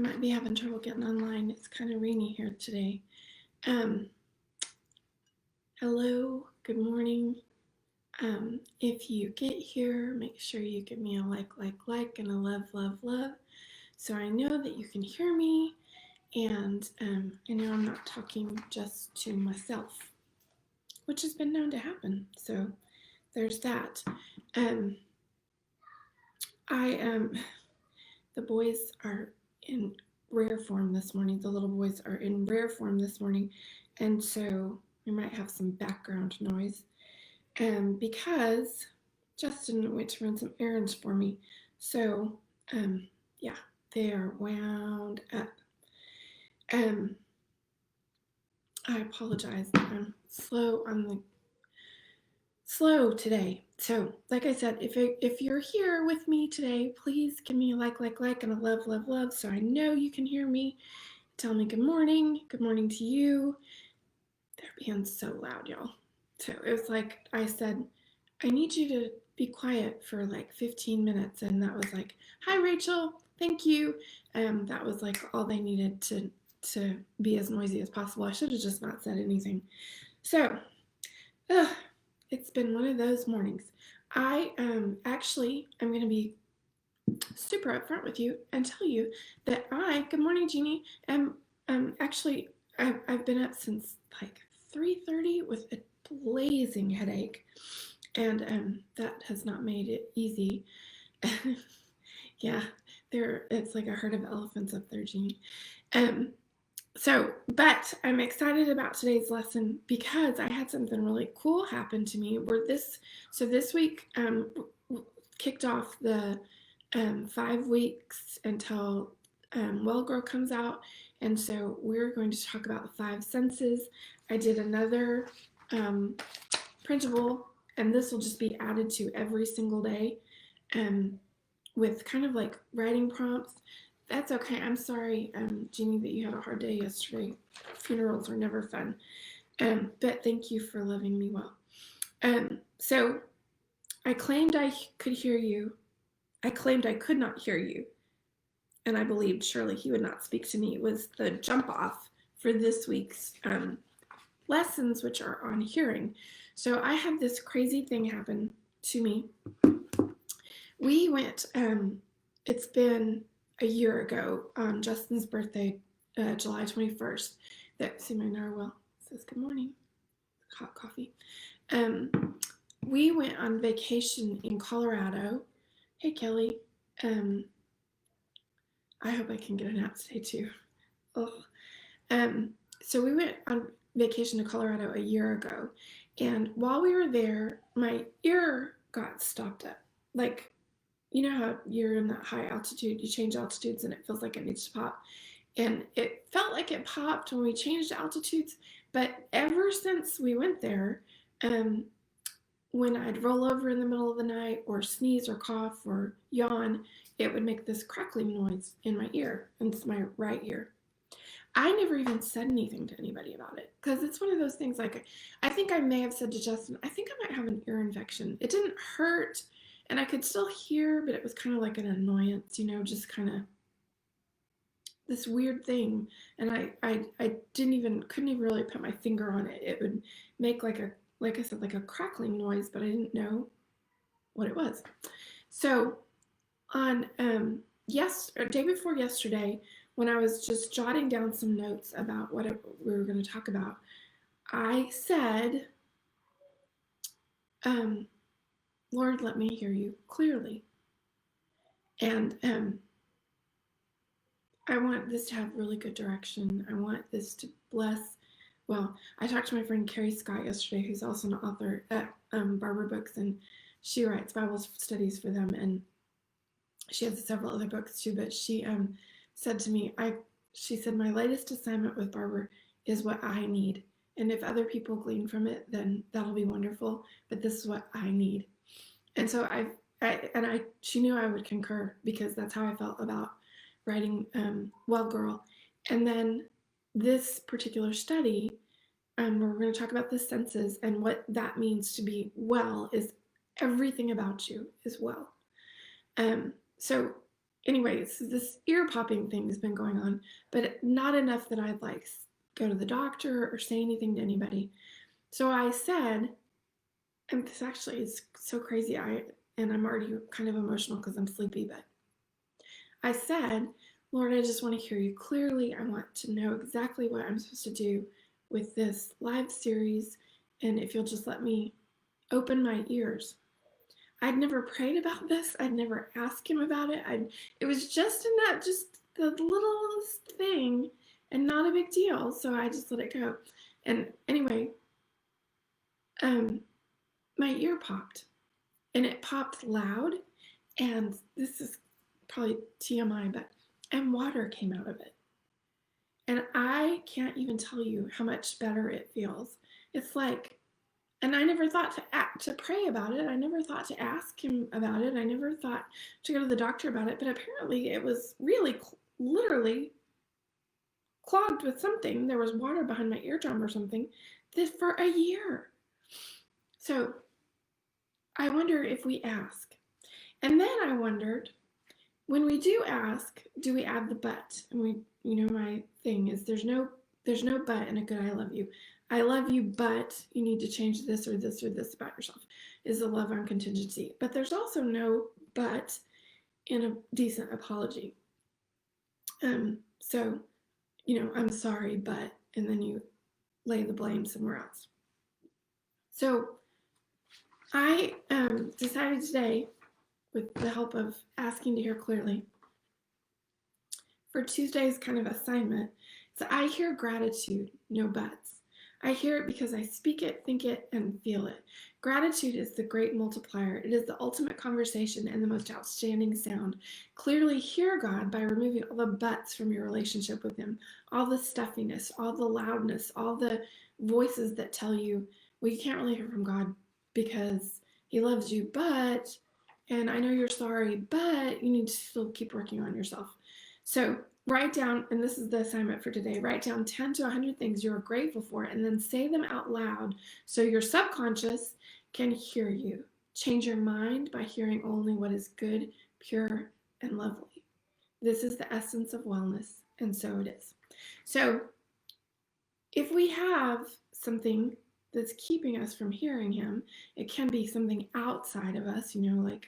might be having trouble getting online. It's kind of rainy here today. Um, Hello, good morning. If you get here, make sure you give me a like, and a love, so I know that you can hear me, and I know I'm not talking just to myself, which has been known to happen. So there's that. Um, I the boys are in rare form this morning. The little boys are in rare form this morning, and so we might have some background noise. Because Justin went to run some errands for me. So, yeah, they are wound up. I apologize. I'm slow today. So, like I said, if you're here with me today, please give me a like, and a love, so I know you can hear me. Tell me good morning. Good morning to you. They're being so loud, y'all. So it was like I said, I need you to be quiet for like 15 minutes, and that was like, hi Rachel, thank you. That was like all they needed to be as noisy as possible. I should have just not said anything. So, it's been one of those mornings. I actually I'm going to be super upfront with you and tell you that good morning Jeannie, actually I've been up since like 3:30 with a blazing headache, and that has not made it easy. Yeah, it's like a herd of elephants up there, Jeannie. But I'm excited about today's lesson because I had something really cool happen to me. This week kicked off the 5 weeks until Well Girl comes out, and so we're going to talk about the 5 senses. I did another printable, and this will just be added to every single day, with kind of like writing prompts. That's okay. I'm sorry, Jeannie, that you had a hard day yesterday. Funerals are never fun. But thank you for loving me well. So I claimed I could hear you. I claimed I could not hear you. And I believed surely he would not speak to me. It was the jump off for this week's lessons, which are on hearing. So I had this crazy thing happen to me. We went, it's been a year ago on Justin's birthday, July 21st. See my narwhal says good morning, hot coffee. We went on vacation in Colorado. Hey Kelly, I hope I can get a nap today too. So we went on vacation to Colorado a year ago, and while we were there, my ear got stopped up. Like, you know how you're in that high altitude, you change altitudes and it feels like it needs to pop. And it felt like it popped when we changed altitudes, but ever since we went there, when I'd roll over in the middle of the night or sneeze or cough or yawn, it would make this crackling noise in my ear, and it's my right ear. I never even said anything to anybody about it because it's one of those things. Like, I think I may have said to Justin, I think I might have an ear infection. It didn't hurt, and I could still hear, but it was kind of like an annoyance, just kind of this weird thing. And I couldn't even really put my finger on it. It would make like I said, like a crackling noise, but I didn't know what it was. So on day before yesterday, when I was just jotting down some notes about what we were going to talk about, I said, Lord, let me hear you clearly. And I want this to have really good direction. I want this to bless. Well, I talked to my friend Carrie Scott yesterday, who's also an author at Barber Books, and she writes Bible studies for them, and she has several other books too, but she said to me, she said, my latest assignment with Barber is what I need. And if other people glean from it, then that'll be wonderful. But this is what I need. And so she knew I would concur because that's how I felt about writing Well Girl. And then this particular study, we're going to talk about the senses, and what that means to be well is everything about you is well. So anyway, so this ear popping thing has been going on, but not enough that I'd like go to the doctor or say anything to anybody. So I said, and this actually is so crazy, and I'm already kind of emotional because I'm sleepy, but I said, Lord, I just want to hear you clearly. I want to know exactly what I'm supposed to do with this live series, and if you'll just let me open my ears. I'd never prayed about this. I'd never asked him about it. It was just the littlest thing and not a big deal. So I just let it go. And anyway, my ear popped, and it popped loud. And this is probably TMI, and water came out of it. And I can't even tell you how much better it feels. It's like, and I never thought to pray about it. I never thought to ask him about it. I never thought to go to the doctor about it. But apparently, it was really, literally clogged with something. There was water behind my eardrum or something. That for a year. So I wonder if we ask. And then I wondered, when we do ask, do we add the but? And my thing is there's no but in a good I love you. I love you, but you need to change this or this or this about yourself, is a love on contingency. But there's also no but in a decent apology. So, I'm sorry, but, and then you lay the blame somewhere else. So I decided today, with the help of asking to hear clearly, for Tuesday's kind of assignment, so I hear gratitude, no buts. I hear it because I speak it, think it, and feel it. Gratitude is the great multiplier. It is the ultimate conversation and the most outstanding sound. Clearly hear God by removing all the buts from your relationship with him, all the stuffiness, all the loudness, all the voices that tell you, well, you can't really hear from God because he loves you, but, and I know you're sorry, but you need to still keep working on yourself. So write down, and this is the assignment for today, write down 10 to 100 things you're grateful for and then say them out loud so your subconscious can hear you. Change your mind by hearing only what is good, pure, and lovely. This is the essence of wellness, and so it is. So if we have something that's keeping us from hearing him, it can be something outside of us, like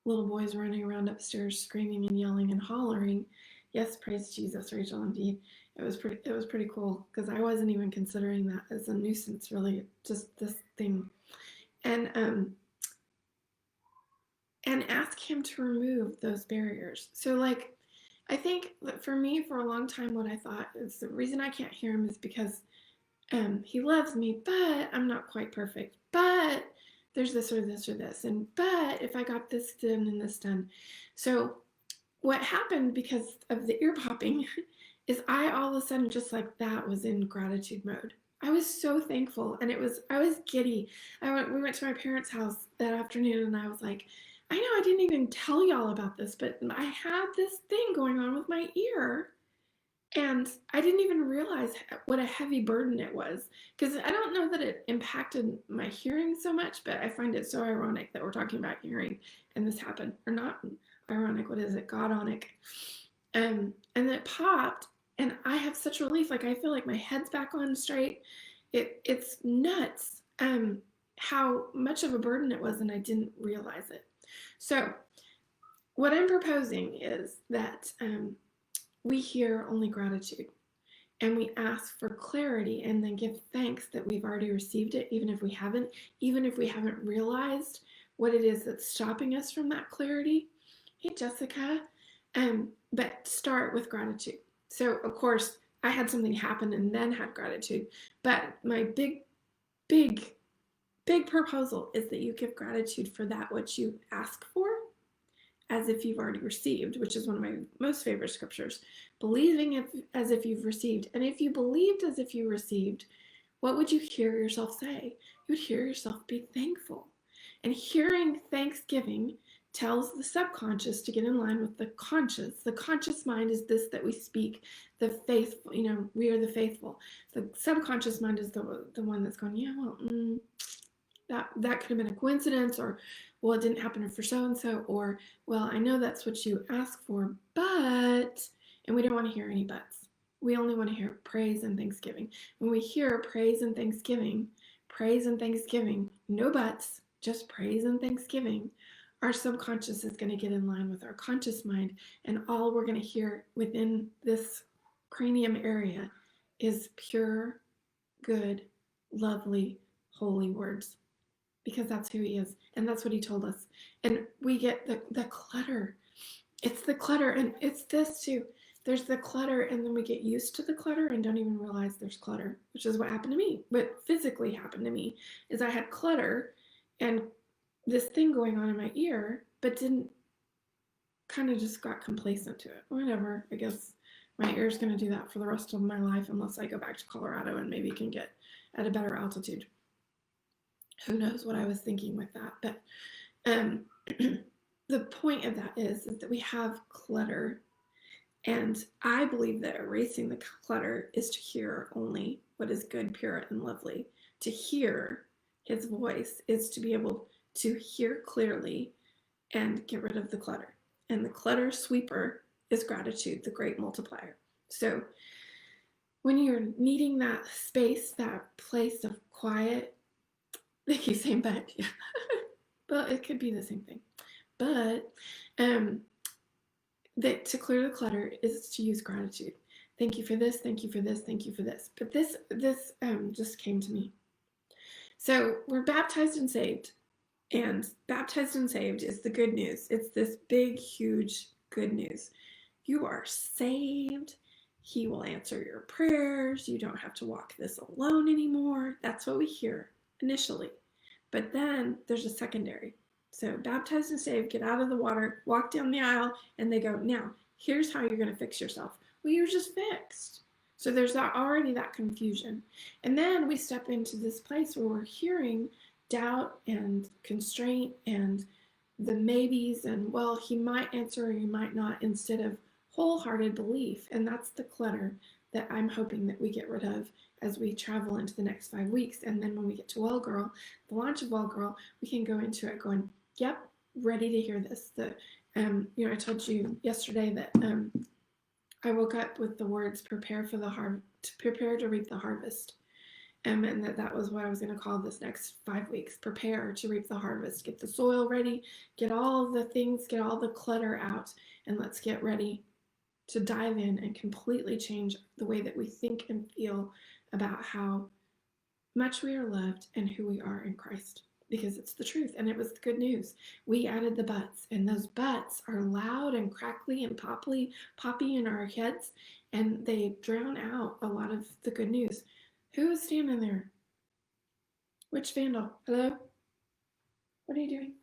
little boys running around upstairs screaming and yelling and hollering. Yes, praise Jesus, Rachel, indeed. It was pretty cool because I wasn't even considering that as a nuisance, really, just this thing. And ask him to remove those barriers. So I think that for me, for a long time, what I thought is the reason I can't hear him is because he loves me, but I'm not quite perfect. But there's this or this or this. And but if I got this done and this done. So what happened because of the ear popping is I all of a sudden just like that was in gratitude mode. I was so thankful, and I was giddy. We went to my parents' house that afternoon, and I was like, I know I didn't even tell y'all about this, but I had this thing going on with my ear, and I didn't even realize what a heavy burden it was, because I don't know that it impacted my hearing so much, but I find it so ironic that we're talking about hearing and this happened, or not ironic, what is it, Godonic. And then it popped, and I have such relief. I feel like my head's back on straight. It's nuts how much of a burden it was, and I didn't realize it. So what I'm proposing is that we hear only gratitude, and we ask for clarity, and then give thanks that we've already received it, even if we haven't realized what it is that's stopping us from that clarity. Hey, Jessica. But start with gratitude. So, of course, I had something happen and then had gratitude. But my big, big, big proposal is that you give gratitude for that which you ask for as if you've already received, which is one of my most favorite scriptures. Believing as if you've received. And if you believed as if you received, what would you hear yourself say? You would hear yourself be thankful. And hearing thanksgiving tells the subconscious to get in line with the conscious. The conscious mind is this that we speak, the faithful, we are the faithful. The subconscious mind is the one that's going, yeah, well, that could have been a coincidence, or, well, it didn't happen for so and so, or, well, I know that's what you asked for, but, and we don't want to hear any buts. We only want to hear praise and thanksgiving. When we hear praise and thanksgiving, no buts, just praise and thanksgiving, our subconscious is going to get in line with our conscious mind, and all we're going to hear within this cranium area is pure, good, lovely, holy words, because that's who he is, and that's what he told us. And we get the clutter. It's the clutter, and it's this too. There's the clutter, and then we get used to the clutter and don't even realize there's clutter, which is what happened to me. What physically happened to me is I had clutter and this thing going on in my ear, but didn't, kind of just got complacent to it. Whatever, I guess my ear's going to do that for the rest of my life unless I go back to Colorado and maybe can get at a better altitude. Who knows what I was thinking with that. But the point of that is that we have clutter. And I believe that erasing the clutter is to hear only what is good, pure, and lovely. To hear his voice is to be able to hear clearly and get rid of the clutter. And the clutter sweeper is gratitude, the great multiplier. So when you're needing that space, that place of quiet, they keep saying but, yeah. But it could be the same thing. But that to clear the clutter is to use gratitude. Thank you for this, thank you for this, thank you for this. But this just came to me. So we're baptized and saved. And baptized and saved is the good news. It's this big, huge good news. You are saved. He will answer your prayers. You don't have to walk this alone anymore. That's what we hear initially. But then there's a secondary. So baptized and saved, get out of the water, walk down the aisle, and they go, now, here's how you're going to fix yourself. Well, you're just fixed. So there's already that confusion. And then we step into this place where we're hearing doubt and constraint and the maybes and, well, he might answer or he might not, instead of wholehearted belief. And that's the clutter that I'm hoping that we get rid of as we travel into the next 5 weeks. And then when we get to Well Girl, the launch of Well Girl, we can go into it going, yep, ready to hear this. I told you yesterday that I woke up with the words prepare to reap the harvest. And that was what I was going to call this next 5 weeks. Prepare to reap the harvest. Get the soil ready. Get all the things, get all the clutter out. And let's get ready to dive in and completely change the way that we think and feel about how much we are loved and who we are in Christ. Because it's the truth, and it was the good news. We added the buts, and those buts are loud and crackly and poppy in our heads, and they drown out a lot of the good news. Who is standing there? Which vandal? Hello? What are you doing?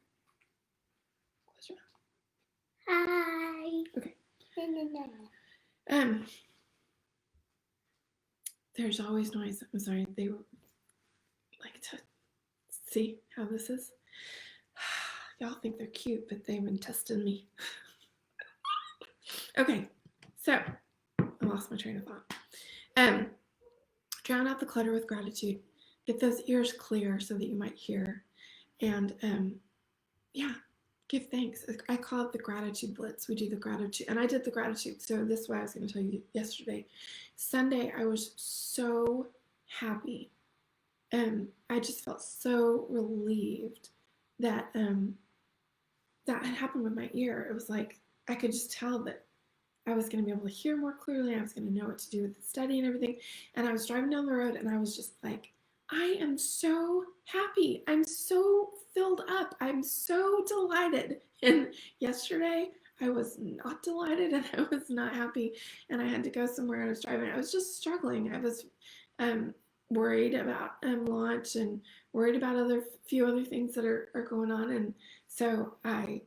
Close your mouth. Hi. Okay. There's always noise. I'm sorry. They like to see how this is. Y'all think they're cute, but they've been testing me. Okay, so I lost my train of thought. Drown out the clutter with gratitude. Get those ears clear so that you might hear. And give thanks. I call it the gratitude blitz. We do the gratitude, and I did the gratitude. So this is what I was going to tell you yesterday. Sunday, I was so happy. I just felt so relieved that that had happened with my ear. It was like I could just tell that I was going to be able to hear more clearly. I was going to know what to do with the study and everything. And I was driving down the road, and I was just like, I am so happy. I'm so filled up. I'm so delighted. And yesterday, I was not delighted, and I was not happy. And I had to go somewhere. I was driving. I was just struggling. I was worried about launch and worried about few other things that are going on. And so I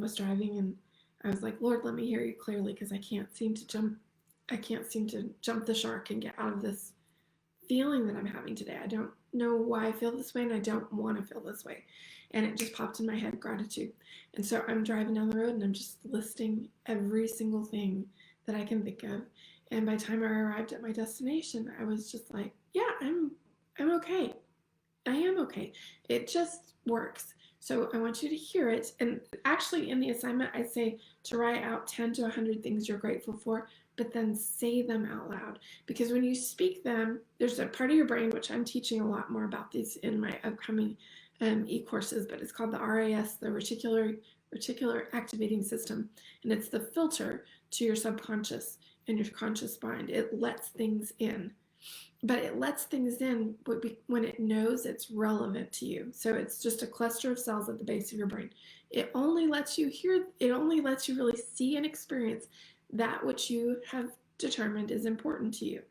was driving, and I was like, Lord, let me hear you clearly, because I can't seem to jump the shark and get out of this feeling that I'm having today. I don't know why I feel this way, and I don't want to feel this way. And it just popped in my head, gratitude. And so I'm driving down the road, and I'm just listing every single thing that I can think of. And by the time I arrived at my destination, I was just like, yeah, I'm okay. I am okay. It just works. So I want you to hear it. And actually, in the assignment, I say to write out 10 to 100 things you're grateful for, but then say them out loud. Because when you speak them, there's a part of your brain, which I'm teaching a lot more about these in my upcoming e-courses, but it's called the RAS, the reticular activating system. And it's the filter to your subconscious and your conscious mind. It lets things in, but it lets things in when it knows it's relevant to you. So it's just a cluster of cells at the base of your brain. It only lets you hear, it only lets you really see and experience that which you have determined is important to you.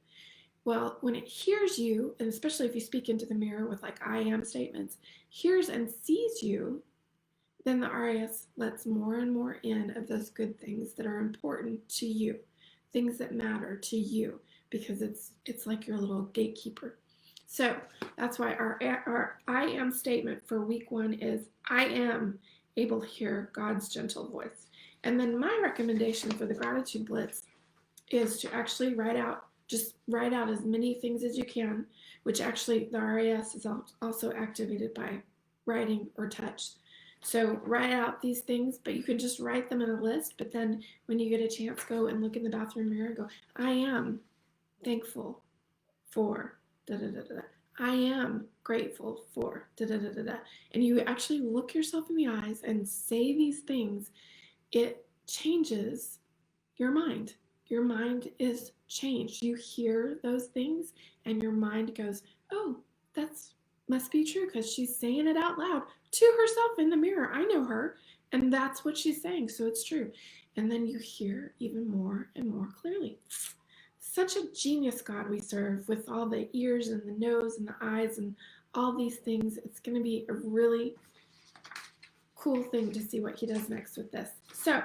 Well, when it hears you, and especially if you speak into the mirror with like I am statements, hears and sees you, then the RAS lets more and more in of those good things that are important to you, things that matter to you, because it's like your little gatekeeper. So that's why our I am statement for week 1 is I am able to hear God's gentle voice. And then my recommendation for the gratitude blitz is to actually just write out as many things as you can, which actually the RAS is also activated by writing or touch. So write out these things, but you can just write them in a list, but then when you get a chance, go and look in the bathroom mirror and go, I am thankful for da da da da. I am grateful for da da da da da. And you actually look yourself in the eyes and say these things. It changes your mind. Your mind is changed. You hear those things and your mind goes, oh, that's must be true because she's saying it out loud to herself in the mirror. I know her. And that's what she's saying. So it's true. And then you hear even more and more clearly. Such a genius God we serve, with all the ears and the nose and the eyes and all these things. It's going to be a really cool thing to see what he does next with this. So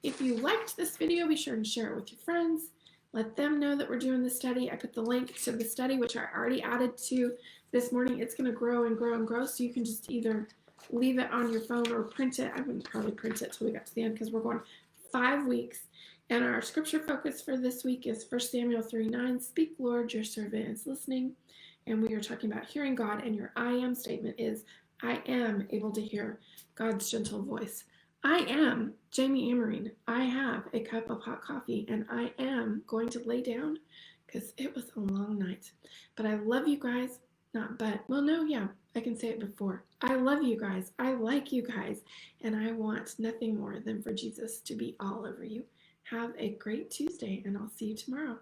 if you liked this video, be sure and share it with your friends. Let them know that we're doing the study. I put the link to the study, which I already added to this morning. It's going to grow and grow and grow, so you can just either leave it on your phone or print it. I wouldn't probably print it till we got to the end because we're going 5 weeks. And our scripture focus for this week is 1 Samuel 3:9. Speak, Lord, your servant is listening. And we are talking about hearing God, and your I am statement is I am able to hear God's gentle voice. I am Jamie Amarine. I have a cup of hot coffee, and I am going to lay down because it was a long night. But I love you guys. Not but. Well, no, yeah, I can say it before. I love you guys. I like you guys. And I want nothing more than for Jesus to be all over you. Have a great Tuesday, and I'll see you tomorrow.